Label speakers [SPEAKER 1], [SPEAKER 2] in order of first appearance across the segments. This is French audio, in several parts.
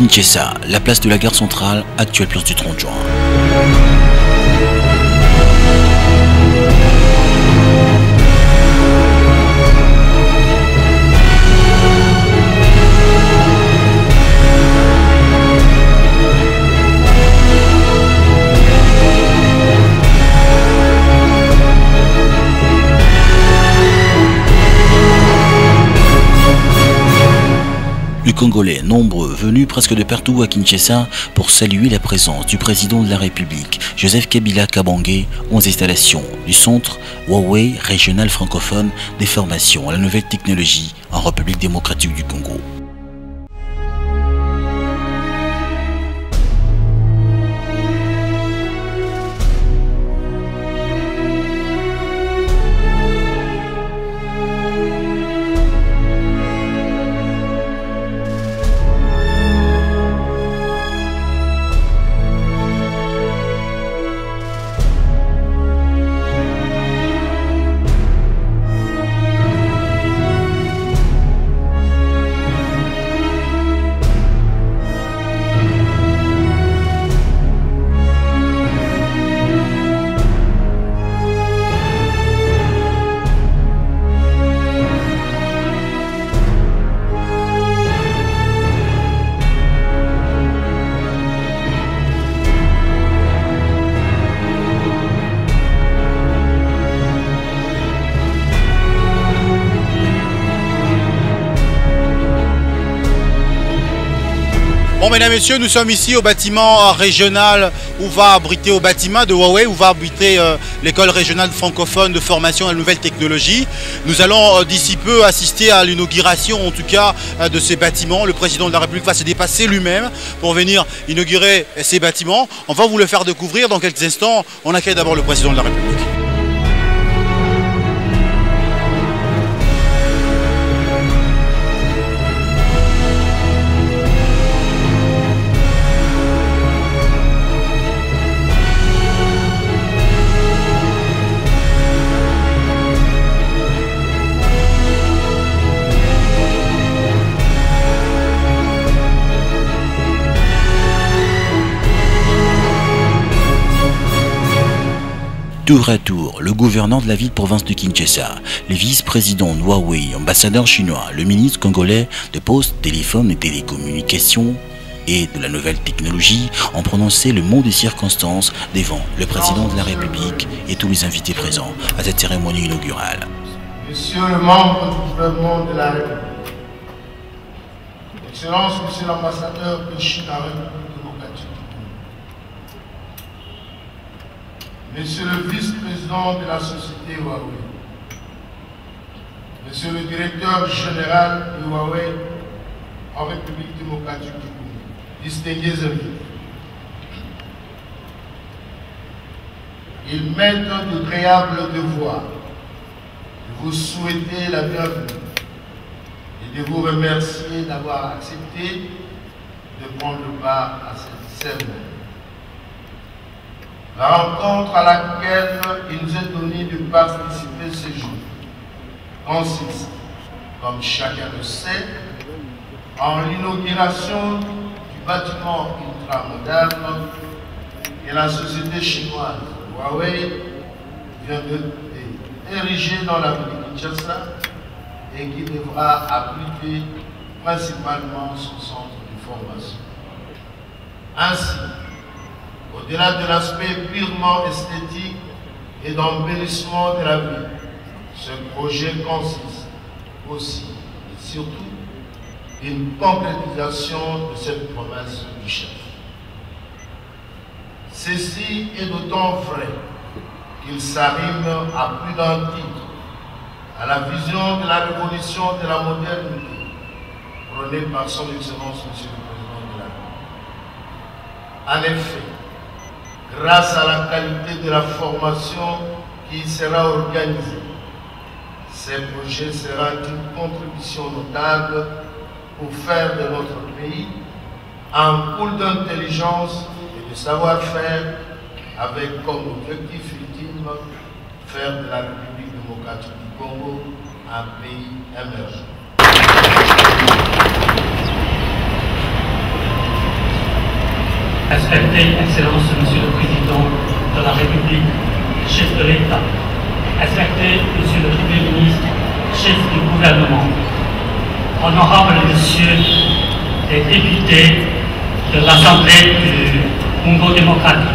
[SPEAKER 1] Kinshasa, la place de la gare centrale, actuelle place du 30 juin. Les Congolais, nombreux, venus presque de partout à Kinshasa pour saluer la présence du président de la République, Joseph Kabila Kabange, aux installations du centre Huawei régional francophone des formations à la nouvelle technologie en République démocratique du Congo.
[SPEAKER 2] Bon, mesdames et messieurs, nous sommes ici au bâtiment régional où va abriter, au bâtiment de Huawei, où va abriter l'école régionale francophone de formation à la nouvelle technologie. Nous allons d'ici peu assister à l'inauguration, en tout cas, de ces bâtiments. Le président de la République va se dépasser lui-même pour venir inaugurer ces bâtiments. On va vous le faire découvrir dans quelques instants. On accueille d'abord le président de la République.
[SPEAKER 1] Tour à tour, le gouverneur de la ville-province de Kinshasa, les vice-présidents de Huawei, ambassadeurs chinois, le ministre congolais de Poste, Téléphone et Télécommunications et de la nouvelle technologie ont prononcé le mot des circonstances devant le président de la République et tous les invités présents à cette cérémonie inaugurale.
[SPEAKER 3] Monsieur le membre du gouvernement de la République, Excellence, Monsieur l'ambassadeur de Chine à la République démocratique, Monsieur le vice-président de la société Huawei, Monsieur le directeur général de Huawei en République démocratique du Congo, distingués invités. Il m'est un agréable devoir de vous souhaiter la bienvenue et de vous remercier d'avoir accepté de prendre part à cette cérémonie. La rencontre à laquelle il nous est donné de participer ce jour consiste, comme chacun le sait, en l'inauguration du bâtiment ultramoderne que la société chinoise Huawei vient d'ériger dans la ville de Kinshasa et qui devra abriter principalement son centre de formation. Ainsi, au-delà de l'aspect purement esthétique et d'embellissement de la ville, ce projet consiste aussi et surtout une concrétisation de cette promesse du chef. Ceci est d'autant vrai qu'il s'arrime à plus d'un titre à la vision de la révolution de la modernité prônée par son Excellence Monsieur le Président de la République. En effet, grâce à la qualité de la formation qui sera organisée, ces projets seront une contribution notable pour faire de notre pays un pôle d'intelligence et de savoir-faire avec comme objectif ultime faire de la République démocratique du Congo un pays émergent.
[SPEAKER 4] Respectée Excellence, Monsieur le Président de la République, chef de l'État. Respecté Monsieur le Premier ministre, chef du gouvernement. Honorable Monsieur les députés de l'Assemblée du Congo démocratique.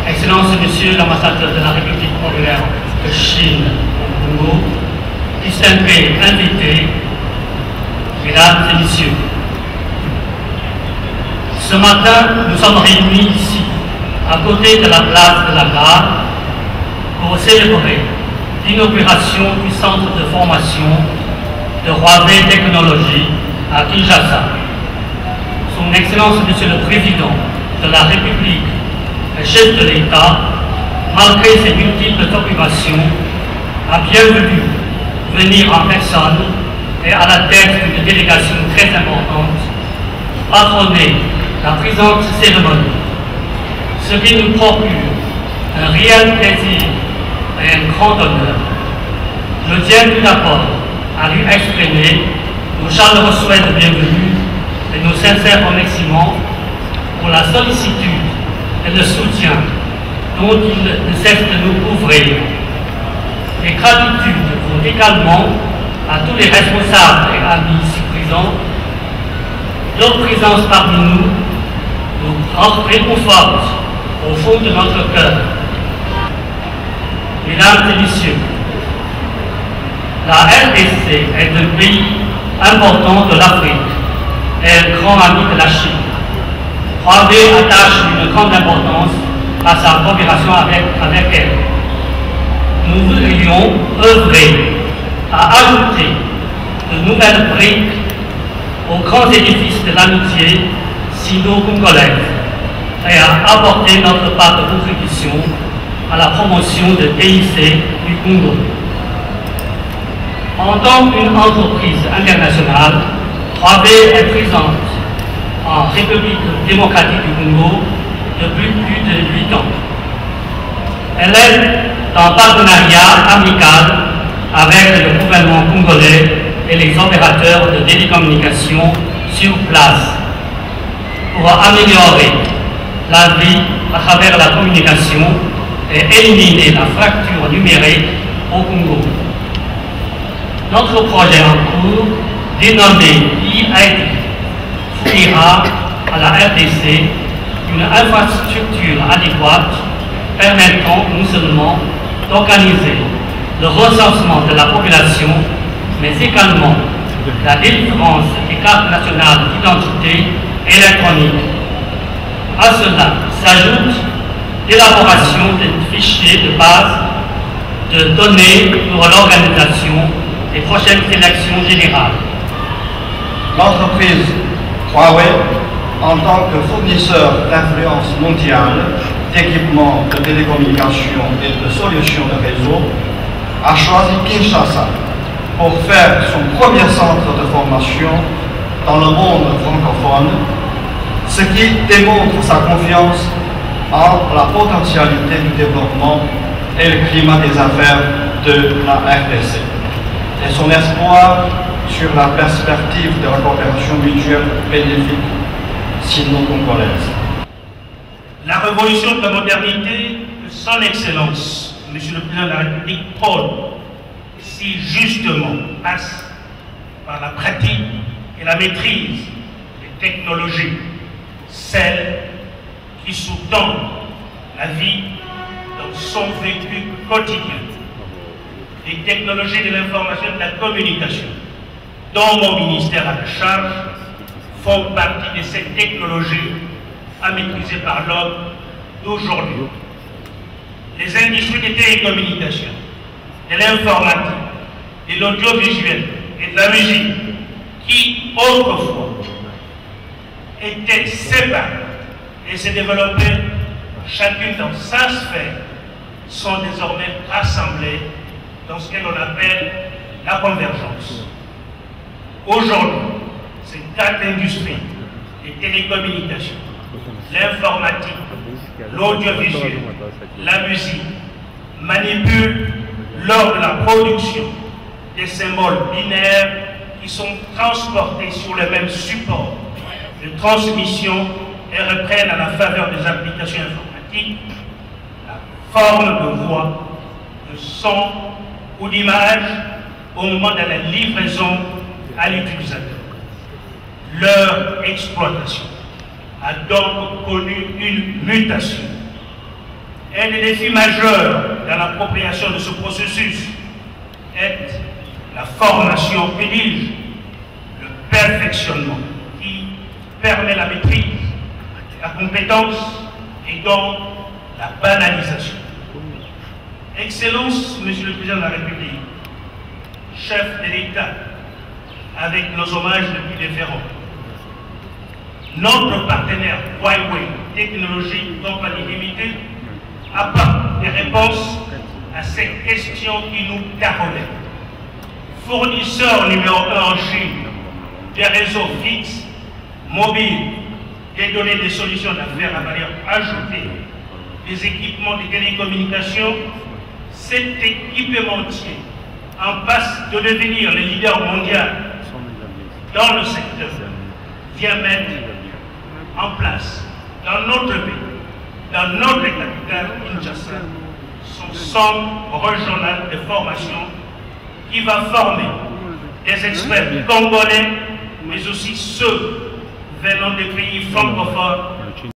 [SPEAKER 4] Excellence Monsieur l'ambassadeur de la République populaire de Chine au Congo. Distingués invités, Mesdames et Messieurs. Ce matin, nous sommes réunis ici, à côté de la place de la Gare, pour célébrer l'inauguration du centre de formation de Huawei Technologies à Kinshasa. Son Excellence Monsieur le Président de la République et chef de l'État, malgré ses multiples occupations, a bien voulu venir en personne et à la tête d'une délégation très importante, patronner la présente cérémonie, ce qui nous procure un réel plaisir et un grand honneur. Je tiens tout d'abord à lui exprimer nos chaleureux souhaits de bienvenue et nos sincères remerciements pour la sollicitude et le soutien dont il ne cesse de nous couvrir. Les gratitudes vont également à tous les responsables et amis ici présents. Leur présence parmi nous réconforte au fond de notre cœur. Mesdames et Messieurs, la RDC est un pays important de l'Afrique et un grand ami de la Chine. Huawei attache une grande importance à sa coopération avec elle. Nous voudrions œuvrer à ajouter de nouvelles briques aux grands édifices de l'amitié sino-congolaise et à apporter notre part de contribution à la promotion de TIC du Congo. En tant qu'une entreprise internationale, Huawei est présente en République démocratique du Congo depuis plus de 8 ans. Elle est en partenariat amical avec le gouvernement congolais et les opérateurs de télécommunications sur place pour améliorer la vie à travers la communication et éliminer la fracture numérique au Congo. Notre projet en cours, dénommé EID, fournira à la RDC une infrastructure adéquate permettant non seulement d'organiser le recensement de la population, mais également la délivrance des cartes nationales d'identité électronique. À cela s'ajoute l'élaboration des fichiers de base de données pour l'organisation des prochaines élections générales.
[SPEAKER 5] L'entreprise Huawei, en tant que fournisseur d'influence mondiale, d'équipements de télécommunications et de solutions de réseau, a choisi Kinshasa pour faire son premier centre de formation dans le monde francophone, ce qui démontre sa confiance en la potentialité du développement et le climat des affaires de la RDC, et son espoir sur la perspective de la coopération mutuelle bénéfique sino-congolaise.
[SPEAKER 6] La révolution de la modernité de son Excellence, Monsieur le Président de la République, prône, si justement passe par la pratique et la maîtrise des technologies, celles qui sous-tendent la vie dans son vécu quotidien. Les technologies de l'information et de la communication, dont mon ministère a la charge, font partie de ces technologies à maîtriser par l'homme d'aujourd'hui. Les industries des télécommunications, de l'informatique, de l'audiovisuel et de la musique, qui autrefois étaient séparées et se développaient chacune dans sa sphère, sont désormais rassemblées dans ce que l'on appelle la convergence. Aujourd'hui, ces quatre industries, les télécommunications, l'informatique, l'audiovisuel, la musique, manipulent lors de la production des symboles binaires qui sont transportés sur le même support de transmission et reprennent à la faveur des applications informatiques la forme de voix, de son ou d'image au moment de la livraison à l'utilisateur. Leur exploitation a donc connu une mutation. Un des défis majeurs dans l'appropriation de ce processus est la formation, que dis-je, le perfectionnement qui permet la maîtrise, la compétence et donc la banalisation. Excellence, Monsieur le Président de la République, chef de l'État, avec nos hommages les plus déférents, notre partenaire Huawei Technologies Compagnie Limitée apporte des réponses à ces questions qui nous taraudent. Fournisseur numéro 1 en Chine des réseaux fixes, mobiles, des données des solutions d'affaires à valeur ajoutée, des équipements de télécommunications, cet équipementier en passe de devenir le leader mondial dans le secteur vient mettre en place dans notre pays, dans notre capitale, Kinshasa, son centre régional de formation qui va former des experts congolais, mais aussi ceux venant des pays francophones